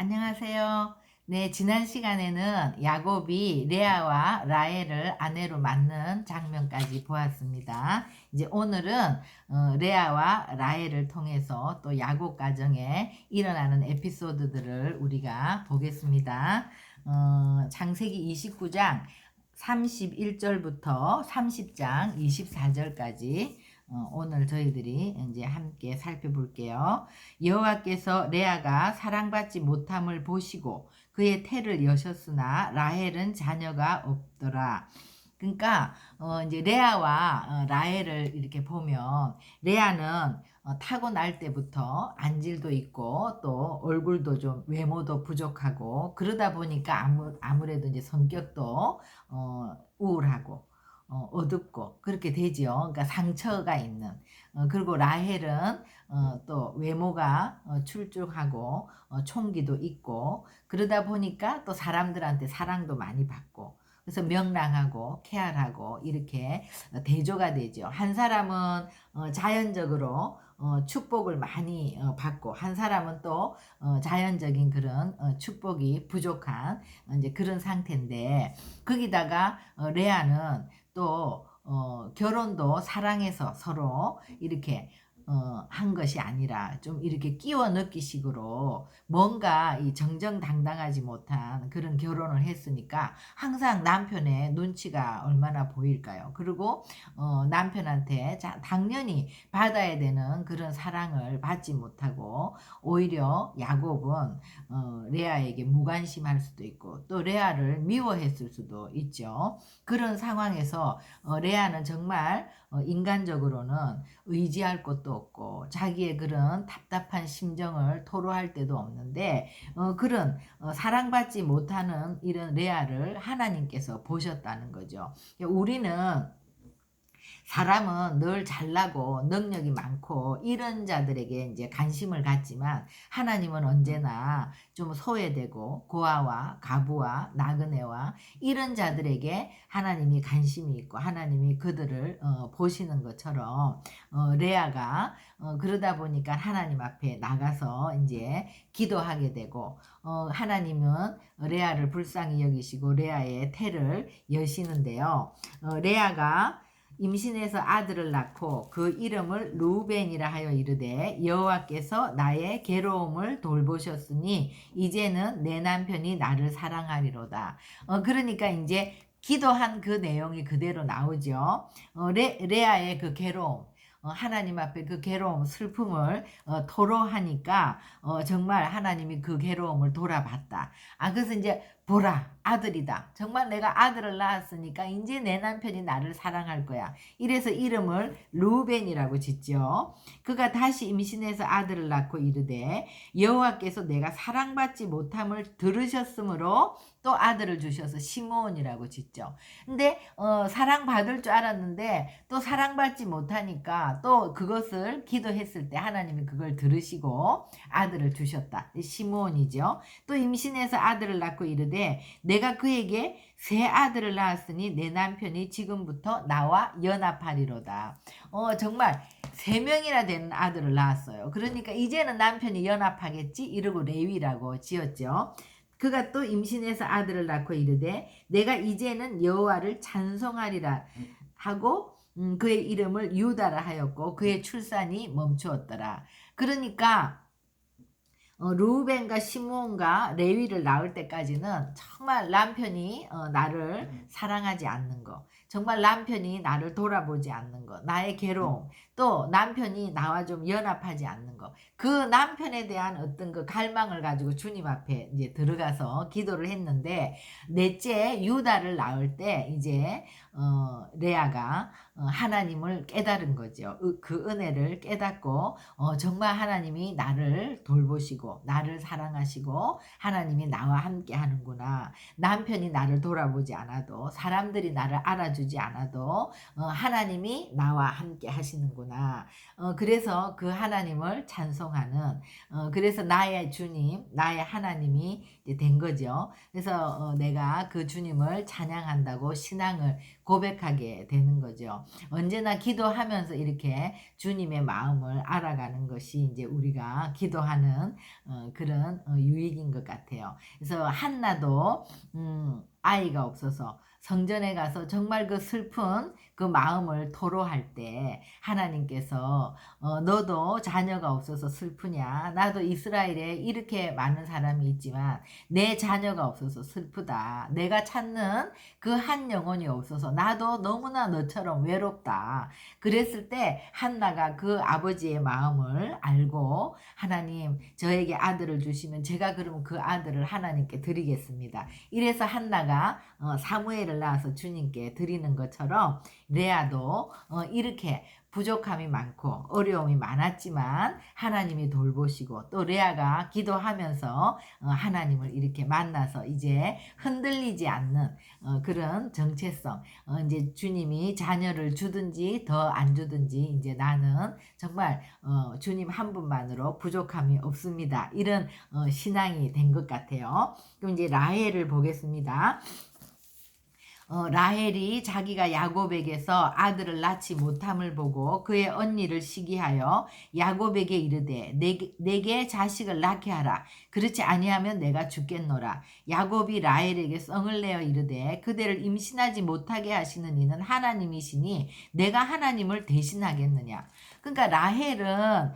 안녕하세요. 네, 지난 시간에는 야곱이 레아와 라헬을 아내로 맞는 장면까지 보았습니다. 이제 오늘은 레아와 라헬을 통해서 또 야곱 가정에 일어나는 에피소드들을 우리가 보겠습니다. 창세기 29장 31절부터 30장 24절까지 오늘 저희들이 이제 함께 살펴볼게요. 여호와께서 레아가 사랑받지 못함을 보시고 그의 태를 여셨으나 라헬은 자녀가 없더라. 그러니까 이제 레아와 라헬을 이렇게 보면 레아는 타고날 때부터 안질도 있고 또 얼굴도 좀 외모도 부족하고 그러다 보니까 아무래도 이제 성격도 우울하고 어둡고 그렇게 되지요. 그러니까 상처가 있는. 그리고 라헬은 또 외모가 출중하고 총기도 있고 그러다 보니까 또 사람들한테 사랑도 많이 받고 그래서 명랑하고 쾌활하고 이렇게 대조가 되죠. 한 사람은 자연적으로 축복을 많이 받고 한 사람은 또 자연적인 그런 축복이 부족한 이제 그런 상태인데 거기다가 레아는 또 결혼도 사랑해서 서로 이렇게 한 것이 아니라 좀 이렇게 끼워 넣기 식으로 뭔가 이 정정당당하지 못한 그런 결혼을 했으니까 항상 남편의 눈치가 얼마나 보일까요? 그리고 남편한테 당연히 받아야 되는 그런 사랑을 받지 못하고 오히려 야곱은 레아에게 무관심할 수도 있고 또 레아를 미워했을 수도 있죠. 그런 상황에서 레아는 정말 인간적으로는 의지할 것도 없고 자기의 그런 답답한 심정을 토로할 데도 없는데 그런 사랑받지 못하는 이런 레아를 하나님께서 보셨다는 거죠. 우리는 사람은 늘 잘나고 능력이 많고 이런 자들에게 이제 관심을 갖지만 하나님은 언제나 좀 소외되고 고아와 가부와 나그네와 이런 자들에게 하나님이 관심이 있고 하나님이 그들을 보시는 것처럼 레아가 그러다 보니까 하나님 앞에 나가서 이제 기도하게 되고 하나님은 레아를 불쌍히 여기시고 레아의 태를 여시는데요. 레아가 임신해서 아들을 낳고 그 이름을 루벤이라 하여 이르되 여호와께서 나의 괴로움을 돌보셨으니 이제는 내 남편이 나를 사랑하리로다. 그러니까 이제 기도한 그 내용이 그대로 나오죠. 레아의 그 괴로움. 하나님 앞에 그 괴로움, 슬픔을 토로하니까 정말 하나님이 그 괴로움을 돌아봤다. 그래서 이제 보라, 아들이다. 정말 내가 아들을 낳았으니까 이제 내 남편이 나를 사랑할 거야. 이래서 이름을 루벤이라고 짓죠. 그가 다시 임신해서 아들을 낳고 이르되 여호와께서 내가 사랑받지 못함을 들으셨으므로 또 아들을 주셔서 시므온이라고 짓죠. 근데 사랑받을 줄 알았는데 또 사랑받지 못하니까 또 그것을 기도했을 때 하나님이 그걸 들으시고 아들을 주셨다. 시므온이죠. 또 임신해서 아들을 낳고 이르되 내가 그에게 세 아들을 낳았으니 내 남편이 지금부터 나와 연합하리로다. 정말 세 명이나 되는 아들을 낳았어요. 그러니까 이제는 남편이 연합하겠지 이러고 레위라고 지었죠. 그가 또 임신해서 아들을 낳고 이르되 내가 이제는 여호와를 찬송하리라 하고 그의 이름을 유다라 하였고 그의 출산이 멈추었더라. 그러니까 루벤과 시므온과 레위를 낳을 때까지는 정말 남편이 나를 사랑하지 않는 거, 정말 남편이 나를 돌아보지 않는 거, 나의 괴로움, 또 남편이 나와 좀 연합하지 않는 거, 그 남편에 대한 어떤 그 갈망을 가지고 주님 앞에 이제 들어가서 기도를 했는데 넷째 유다를 낳을 때 이제 레아가 하나님을 깨달은 거죠. 그 은혜를 깨닫고 정말 하나님이 나를 돌보시고 나를 사랑하시고 하나님이 나와 함께 하는구나. 남편이 나를 돌아보지 않아도 사람들이 나를 알아주지 않아도 하나님이 나와 함께 하시는구나. 그래서 그 하나님을 찬송하는 그래서 나의 주님 나의 하나님이 된 거죠. 그래서 내가 그 주님을 찬양한다고 신앙을 고백하게 되는 거죠. 언제나 기도하면서 이렇게 주님의 마음을 알아가는 것이 이제 우리가 기도하는 그런 유익인 것 같아요. 그래서 한나도 아이가 없어서 성전에 가서 정말 그 슬픈 그 마음을 토로할 때 하나님께서 너도 자녀가 없어서 슬프냐? 나도 이스라엘에 이렇게 많은 사람이 있지만 내 자녀가 없어서 슬프다. 내가 찾는 그 한 영혼이 없어서 나도 너무나 너처럼 외롭다. 그랬을 때 한나가 그 아버지의 마음을 알고 하나님 저에게 아들을 주시면 제가 그러면 그 아들을 하나님께 드리겠습니다. 이래서 한나가 사무엘을 낳아서 주님께 드리는 것처럼 레아도 이렇게 부족함이 많고 어려움이 많았지만 하나님이 돌보시고 또 레아가 기도하면서 하나님을 이렇게 만나서 이제 흔들리지 않는 그런 정체성, 이제 주님이 자녀를 주든지 더 안 주든지 이제 나는 정말 주님 한 분만으로 부족함이 없습니다. 이런 신앙이 된 것 같아요. 그럼 이제 라헬을 보겠습니다. 라헬이 자기가 야곱에게서 아들을 낳지 못함을 보고 그의 언니를 시기하여 야곱에게 이르되 내게 자식을 낳게 하라. 그렇지 아니하면 내가 죽겠노라. 야곱이 라헬에게 썽을 내어 이르되 그대를 임신하지 못하게 하시는 이는 하나님이시니 내가 하나님을 대신하겠느냐. 그러니까 라헬은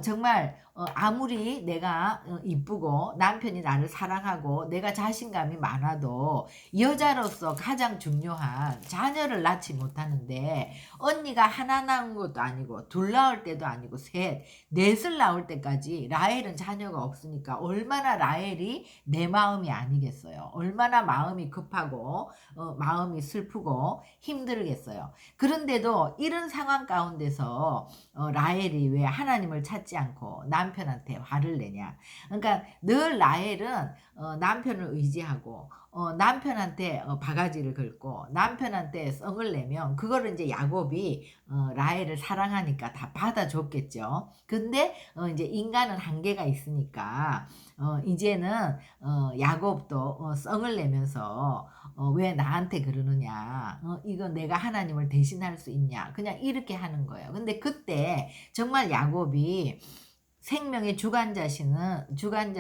정말 아무리 내가 이쁘고 남편이 나를 사랑하고 내가 자신감이 많아도 여자로서 가장 중요한 자녀를 낳지 못하는데 언니가 하나 낳은 것도 아니고 둘 낳을 때도 아니고 셋, 넷을 낳을 때까지 라헬은 자녀가 없으니까 얼마나 라헬이 내 마음이 아니겠어요. 얼마나 마음이 급하고 마음이 슬프고 힘들겠어요. 그런데도 이런 상황 가운데서 라헬이 왜 하나님을 찾지 않고 남편한테 화를 내냐. 그러니까 늘 라헬은 남편을 의지하고 남편한테 바가지를 긁고 남편한테 썽을 내면 그거를 이제 야곱이 라헬을 사랑하니까 다 받아줬겠죠. 근데 이제 인간은 한계가 있으니까 이제는 야곱도 썽을 내면서 왜 나한테 그러느냐. 이건 내가 하나님을 대신할 수 있냐. 그냥 이렇게 하는 거예요. 근데 그때 정말 야곱이 생명의 주관자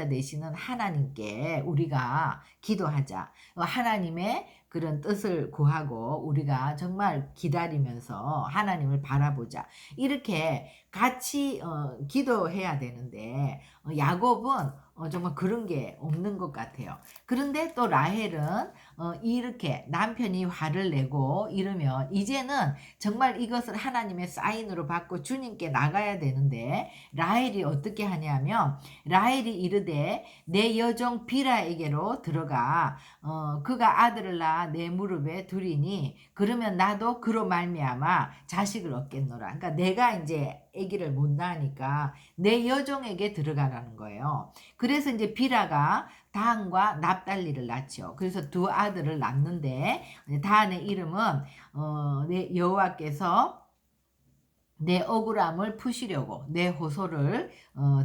되시는 하나님께 우리가 기도하자. 하나님의 그런 뜻을 구하고 우리가 정말 기다리면서 하나님을 바라보자. 이렇게 같이 기도해야 되는데 야곱은 정말 그런 게 없는 것 같아요. 그런데 또 라헬은 이렇게 남편이 화를 내고 이러면 이제는 정말 이것을 하나님의 사인으로 받고 주님께 나가야 되는데 라헬이 어떻게 하냐면 라헬이 이르되 내 여종 비라에게로 들어가 그가 아들을 낳아 내 무릎에 두리니 그러면 나도 그로 말미암아 자식을 얻겠노라. 그러니까 내가 이제 아기를 못 낳으니까 내 여종에게 들어가라는 거예요. 그래서 이제 비라가 다한과 납달리를 낳죠. 그래서 두 아들을 낳는데 다한의 이름은 내 여호와께서 내 억울함을 푸시려고 내 호소를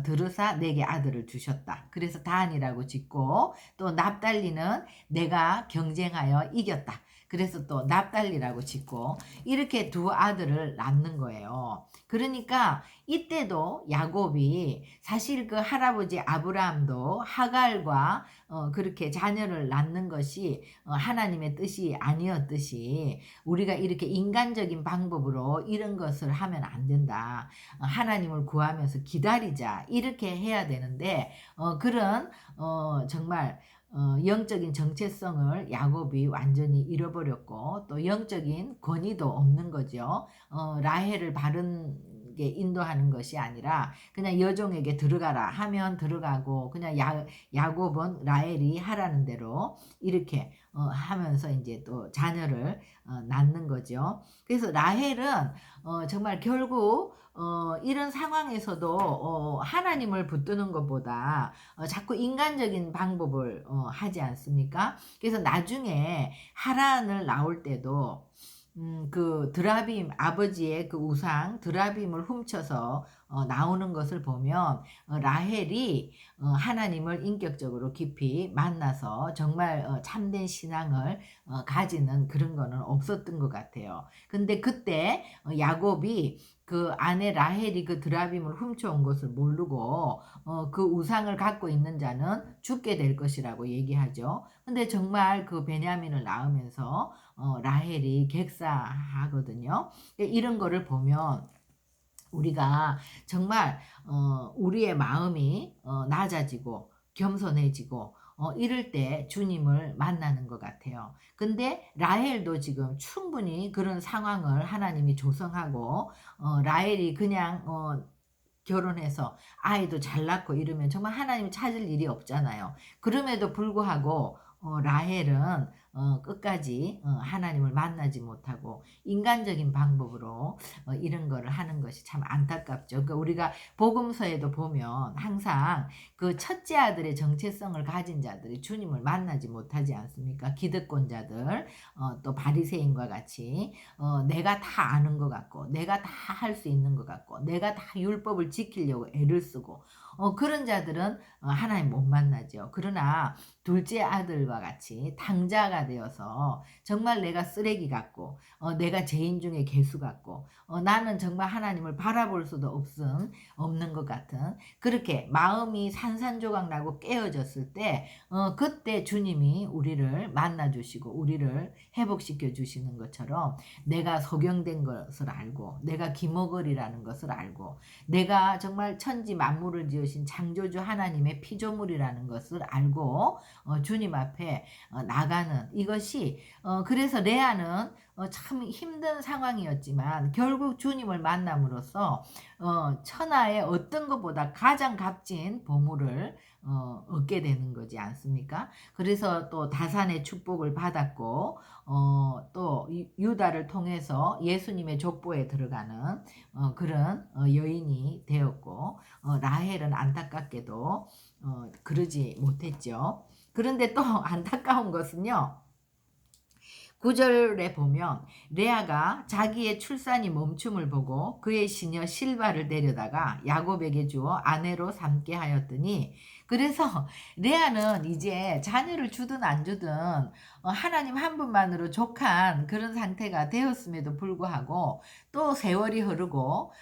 들으사 내게 아들을 주셨다. 그래서 다한이라고 짓고 또 납달리는 내가 경쟁하여 이겼다. 그래서 또 납달리라고 짓고 이렇게 두 아들을 낳는 거예요. 그러니까 이때도 야곱이 사실 그 할아버지 아브라함도 하갈과 그렇게 자녀를 낳는 것이 하나님의 뜻이 아니었듯이 우리가 이렇게 인간적인 방법으로 이런 것을 하면 안 된다. 하나님을 구하면서 기다리자. 이렇게 해야 되는데 그런 정말 영적인 정체성을 야곱이 완전히 잃어버렸고 또 영적인 권위도 없는 거죠. 라헬을 바른 게 인도하는 것이 아니라 그냥 여종에게 들어가라 하면 들어가고 그냥 야곱은 라헬이 하라는 대로 이렇게 하면서 이제 또 자녀를 낳는 거죠. 그래서 라헬은 정말 결국 이런 상황에서도 하나님을 붙드는 것보다 자꾸 인간적인 방법을 하지 않습니까? 그래서 나중에 하란을 나올 때도 그 드라빔 아버지의 그 우상 드라빔을 훔쳐서 나오는 것을 보면 라헬이 하나님을 인격적으로 깊이 만나서 정말 참된 신앙을 가지는 그런 거는 없었던 것 같아요. 근데 그때 야곱이 그 아내 라헬이 그 드라빔을 훔쳐온 것을 모르고 그 우상을 갖고 있는 자는 죽게 될 것이라고 얘기하죠. 근데 정말 그 베냐민을 낳으면서 라헬이 객사하거든요. 이런 거를 보면 우리가 정말 우리의 마음이 낮아지고 겸손해지고 이럴 때 주님을 만나는 것 같아요. 근데 라헬도 지금 충분히 그런 상황을 하나님이 조성하고 라헬이 그냥 결혼해서 아이도 잘 낳고 이러면 정말 하나님을 찾을 일이 없잖아요. 그럼에도 불구하고 라헬은 끝까지 하나님을 만나지 못하고 인간적인 방법으로 이런 거를 하는 것이 참 안타깝죠. 그러니까 우리가 복음서에도 보면 항상 그 첫째 아들의 정체성을 가진 자들이 주님을 만나지 못하지 않습니까? 기득권자들, 또 바리새인과 같이 내가 다 아는 것 같고 내가 다 할 수 있는 것 같고 내가 다 율법을 지키려고 애를 쓰고 그런 자들은 하나님 못 만나죠. 그러나 둘째 아들과 같이 당자가 되어서 정말 내가 쓰레기 같고 내가 죄인 중에 괴수 같고 나는 정말 하나님을 바라볼 수도 없는 것 같은 그렇게 마음이 산산조각 나고 깨어졌을 때 그때 주님이 우리를 만나 주시고 우리를 회복시켜 주시는 것처럼 내가 소경된 것을 알고 내가 기머거리라는 것을 알고 내가 정말 천지 만물을 지으신 창조주 하나님의 피조물이라는 것을 알고 주님 앞에 나가는 이것이 그래서 레아는 참 힘든 상황이었지만 결국 주님을 만남으로써 천하의 어떤 것보다 가장 값진 보물을 얻게 되는 거지 않습니까? 그래서 또 다산의 축복을 받았고 또 유다를 통해서 예수님의 족보에 들어가는 그런 여인이 되었고 라헬은 안타깝게도 그러지 못했죠. 그런데 또 안타까운 것은요. 9절에 보면 레아가 자기의 출산이 멈춤을 보고 그의 시녀 실바를 데려다가 야곱에게 주어 아내로 삼게 하였더니 그래서 레아는 이제 자녀를 주든 안 주든 하나님 한 분만으로 족한 그런 상태가 되었음에도 불구하고 또 세월이 흐르고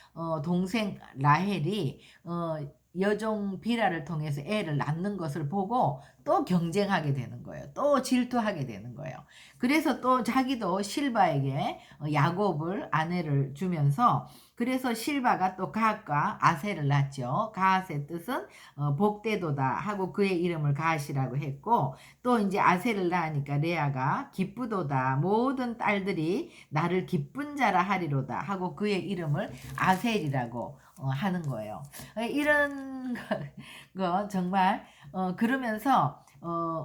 동생 라헬이 여종 비라를 통해서 애를 낳는 것을 보고 또 경쟁하게 되는 거예요. 또 질투하게 되는 거예요. 그래서 또 자기도 실바에게 야곱을 아내를 주면서 그래서 실바가 또 가앗과 아셀을 낳죠. 가앗의 뜻은 복되도다 하고 그의 이름을 가앗이라고 했고 또 이제 아셀을 낳으니까 레아가 기쁘도다 모든 딸들이 나를 기쁜 자라 하리로다 하고 그의 이름을 아셀이라고 하는 거예요. 이런 거 정말 그러면서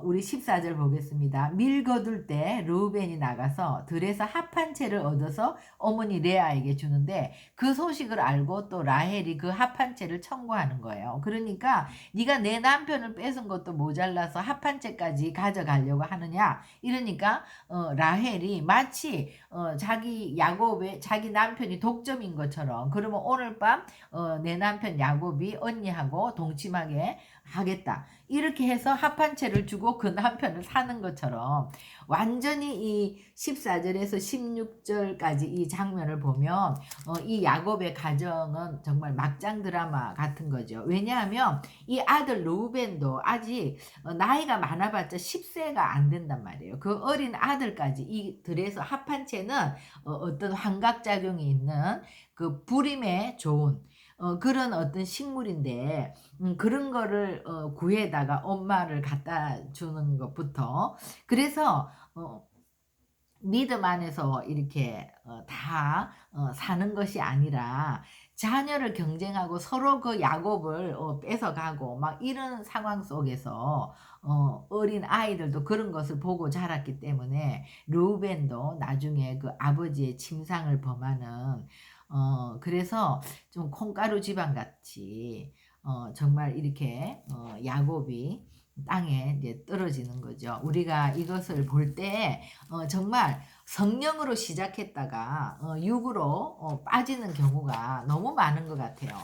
우리 14절 보겠습니다. 밀 거둘 때 르우벤이 나가서 들에서 합 한 채를 얻어서 어머니 레아에게 주는데 그 소식을 알고 또 라헬이 그 합 한 채를 청구하는 거예요. 그러니까 네가 내 남편을 뺏은 것도 모자라서 합 한 채까지 가져가려고 하느냐 이러니까 라헬이 마치 자기 야곱의 자기 남편이 독점인 것처럼 그러면 오늘 밤 내 남편 야곱이 언니하고 동침하게 하겠다. 이렇게 해서 합한 채를 주고 그 남편을 사는 것처럼 완전히 이 14절에서 16절까지 이 장면을 보면 이 야곱의 가정은 정말 막장 드라마 같은 거죠. 왜냐하면 이 아들 르우벤도 아직 나이가 많아봤자 10세가 안 된단 말이에요. 그 어린 아들까지 이 들에서 합한 채는 어떤 환각작용이 있는 그 부림에 좋은 그런 어떤 식물인데 그런 거를 구해다가 엄마를 갖다 주는 것부터 그래서 믿음 안에서 이렇게 다 사는 것이 아니라 자녀를 경쟁하고 서로 그 야곱을 뺏어가고 막 이런 상황 속에서 어린 아이들도 그런 것을 보고 자랐기 때문에 르우벤도 나중에 그 아버지의 침상을 범하는 그래서 좀 콩가루 지방 같이 정말 이렇게 야곱이 땅에 이제 떨어지는 거죠. 우리가 이것을 볼 때 정말 성령으로 시작했다가 육으로 빠지는 경우가 너무 많은 것 같아요.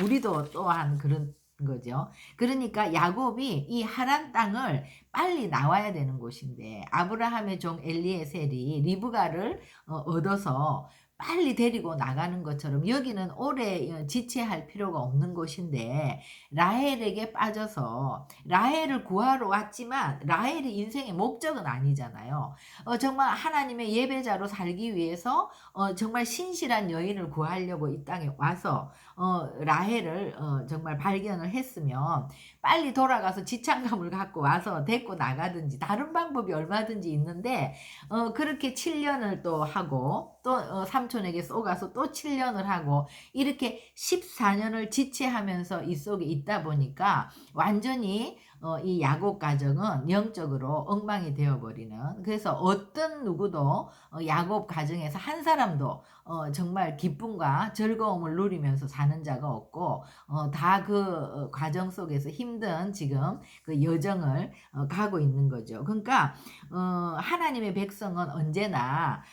우리도 또한 그런 거죠. 그러니까 야곱이 이 하란 땅을 빨리 나와야 되는 곳인데 아브라함의 종 엘리에셀이 리브가를 얻어서 빨리 데리고 나가는 것처럼 여기는 오래 지체할 필요가 없는 곳인데 라헬에게 빠져서 라헬을 구하러 왔지만 라헬이 인생의 목적은 아니잖아요. 정말 하나님의 예배자로 살기 위해서 정말 신실한 여인을 구하려고 이 땅에 와서 라헬을 정말 발견을 했으면 빨리 돌아가서 지창감을 갖고 와서 데리고 나가든지 다른 방법이 얼마든지 있는데 그렇게 7년을 또 하고 또 삼촌에게 쏘가서 또 7년을 하고 이렇게 14년을 지체하면서 이 속에 있다 보니까 완전히 이 야곱 가정은 영적으로 엉망이 되어버리는, 그래서 어떤 누구도 야곱 가정에서 한 사람도 정말 기쁨과 즐거움을 누리면서 사는 자가 없고 다 그 과정 속에서 힘든 지금 그 여정을 가고 있는 거죠. 그러니까 하나님의 백성은 언제나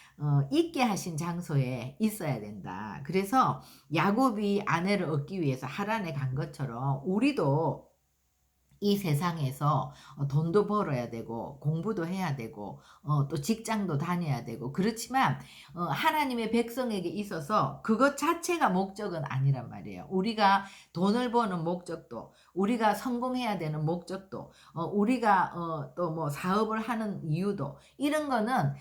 있게 하신 장소에 있어야 된다. 그래서 야곱이 아내를 얻기 위해서 하란에 간 것처럼 우리도 이 세상에서 돈도 벌어야 되고 공부도 해야 되고 또 직장도 다녀야 되고 그렇지만 하나님의 백성에게 있어서 그것 자체가 목적은 아니란 말이에요. 우리가 돈을 버는 목적도, 우리가 성공해야 되는 목적도, 우리가 또 뭐 사업을 하는 이유도, 이런 거는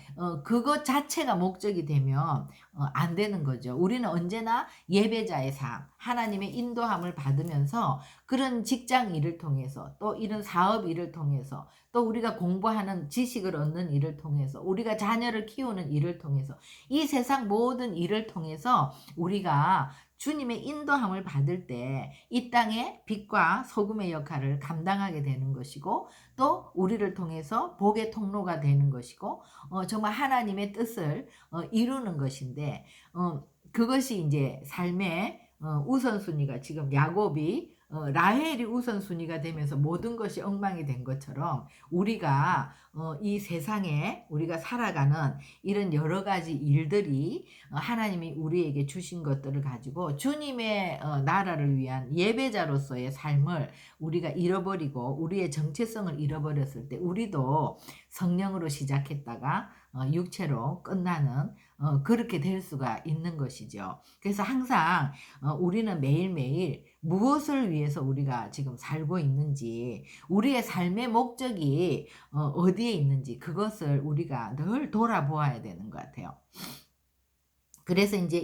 그것 자체가 목적이 되면 안 되는 거죠. 우리는 언제나 예배자의 삶, 하나님의 인도함을 받으면서 그런 직장 일을 통해서 또 이런 사업 일을 통해서 또 우리가 공부하는 지식을 얻는 일을 통해서 우리가 자녀를 키우는 일을 통해서 이 세상 모든 일을 통해서 우리가 주님의 인도함을 받을 때 이 땅에 빛과 소금의 역할을 감당하게 되는 것이고 또 우리를 통해서 복의 통로가 되는 것이고 정말 하나님의 뜻을 이루는 것인데 그것이 이제 삶의 우선순위가 지금 야곱이 라헬이 우선순위가 되면서 모든 것이 엉망이 된 것처럼 우리가 이 세상에 우리가 살아가는 이런 여러 가지 일들이 하나님이 우리에게 주신 것들을 가지고 주님의 나라를 위한 예배자로서의 삶을 우리가 잃어버리고 우리의 정체성을 잃어버렸을 때 우리도 성령으로 시작했다가 육체로 끝나는 그렇게 될 수가 있는 것이죠. 그래서 항상 우리는 매일매일 무엇을 위해서 우리가 지금 살고 있는지, 우리의 삶의 목적이 어디에 있는지 그것을 우리가 늘 돌아보아야 되는 것 같아요. 그래서 이제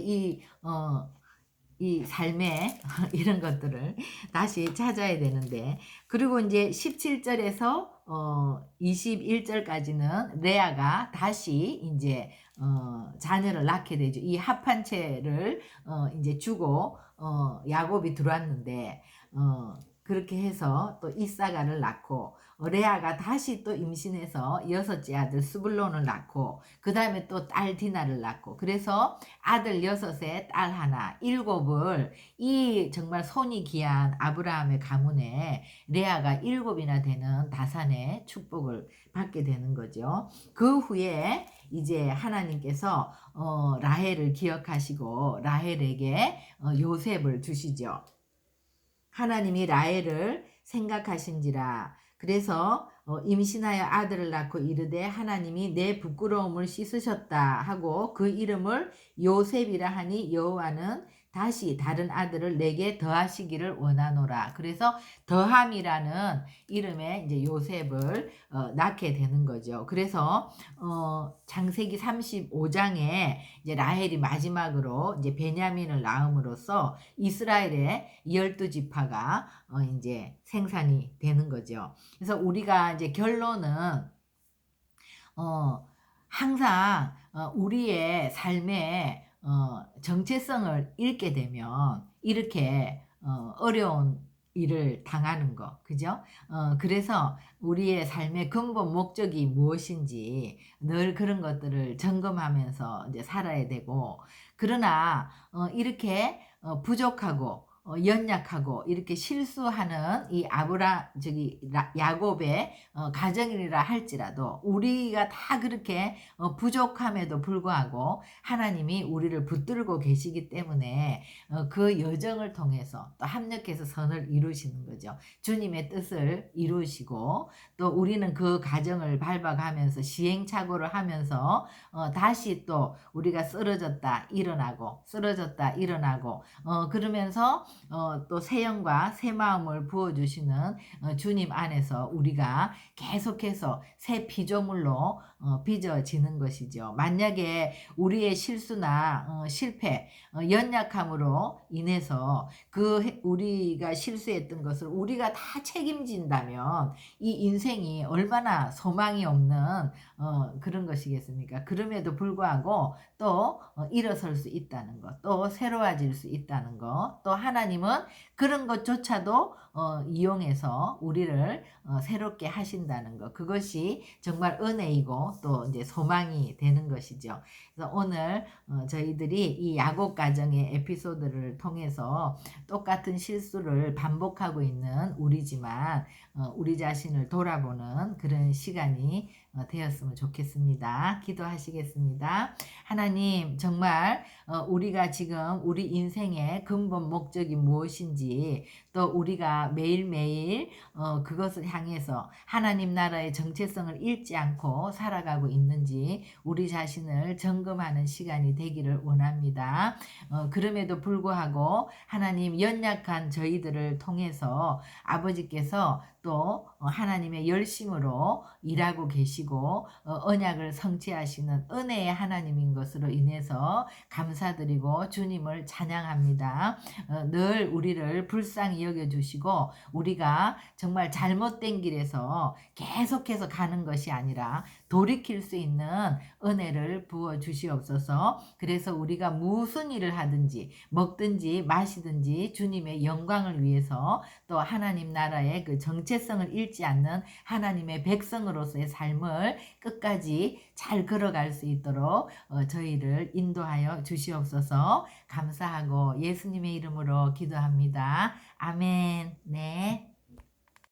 이 삶의 이런 것들을 다시 찾아야 되는데, 그리고 이제 17절에서 21절까지는 레아가 다시 이제 자녀를 낳게 되죠. 이 합한채를 이제 주고 야곱이 들어왔는데 그렇게 해서 또 이사가를 낳고 레아가 다시 또 임신해서 6째 아들 스불론을 낳고 그 다음에 또 딸 디나를 낳고, 그래서 아들 6에 딸 하나, 7을 이 정말 손이 귀한 아브라함의 가문에 레아가 7이나 되는 다산의 축복을 받게 되는 거죠. 그 후에 이제 하나님께서 라헬을 기억하시고 라헬에게 요셉을 주시죠. 하나님이 라헬을 생각하신지라. 그래서 임신하여 아들을 낳고 이르되 하나님이 내 부끄러움을 씻으셨다 하고 그 이름을 요셉이라 하니 여호와는 다시 다른 아들을 내게 더하시기를 원하노라. 그래서 더함이라는 이름의 이제 요셉을 낳게 되는 거죠. 그래서 창세기 35장에 이제 라헬이 마지막으로 이제 베냐민을 낳음으로써 이스라엘의 12지파가 이제 생산이 되는 거죠. 그래서 우리가 이제 결론은 항상 우리의 삶에 정체성을 잃게 되면 이렇게 어려운 일을 당하는 거, 그죠? 그래서 우리의 삶의 근본 목적이 무엇인지 늘 그런 것들을 점검하면서 이제 살아야 되고, 그러나 이렇게 부족하고 연약하고 이렇게 실수하는 이 야곱의 가정이라 할지라도 우리가 다 그렇게 부족함에도 불구하고 하나님이 우리를 붙들고 계시기 때문에 그 여정을 통해서 또 합력해서 선을 이루시는 거죠. 주님의 뜻을 이루시고 또 우리는 그 과정을 밟아가면서 시행착오를 하면서 다시 또 우리가 쓰러졌다 일어나고 쓰러졌다 일어나고 그러면서 또 새 영과 새 마음을 부어주시는 주님 안에서 우리가 계속해서 새 피조물로 빚어지는 것이죠. 만약에 우리의 실수나 실패, 연약함으로 인해서 우리가 실수했던 것을 우리가 다 책임진다면 이 인생이 얼마나 소망이 없는 그런 것이겠습니까? 그럼에도 불구하고 또 일어설 수 있다는 것, 또 새로워질 수 있다는 것, 또 하나님은 그런 것조차도 이용해서 우리를 새롭게 하신다는 것, 그것이 정말 은혜이고 또 이제 소망이 되는 것이죠. 그래서 오늘 저희들이 이 야곱 가정의 에피소드를 통해서 똑같은 실수를 반복하고 있는 우리지만 우리 자신을 돌아보는 그런 시간이 되었으면 좋겠습니다. 기도하시겠습니다. 하나님, 정말 우리가 지금 우리 인생의 근본 목적이 무엇인지 또 우리가 매일매일 그것을 향해서 하나님 나라의 정체성을 잃지 않고 살아가고 있는지 우리 자신을 점검하는 시간이 되기를 원합니다. 그럼에도 불구하고 하나님 연약한 저희들을 통해서 아버지께서 또 하나님의 열심으로 일하고 계시고 언약을 성취하시는 은혜의 하나님인 것으로 인해서 감사드리고 주님을 찬양합니다. 늘 우리를 불쌍히 여겨주시고 우리가 정말 잘못된 길에서 계속해서 가는 것이 아니라 돌이킬 수 있는 은혜를 부어 주시옵소서. 그래서 우리가 무슨 일을 하든지 먹든지 마시든지 주님의 영광을 위해서 또 하나님 나라의 그 정체성을 잃지 않는 하나님의 백성으로서의 삶을 끝까지 잘 걸어갈 수 있도록 저희를 인도하여 주시옵소서. 감사하고 예수님의 이름으로 기도합니다. 아멘. 네.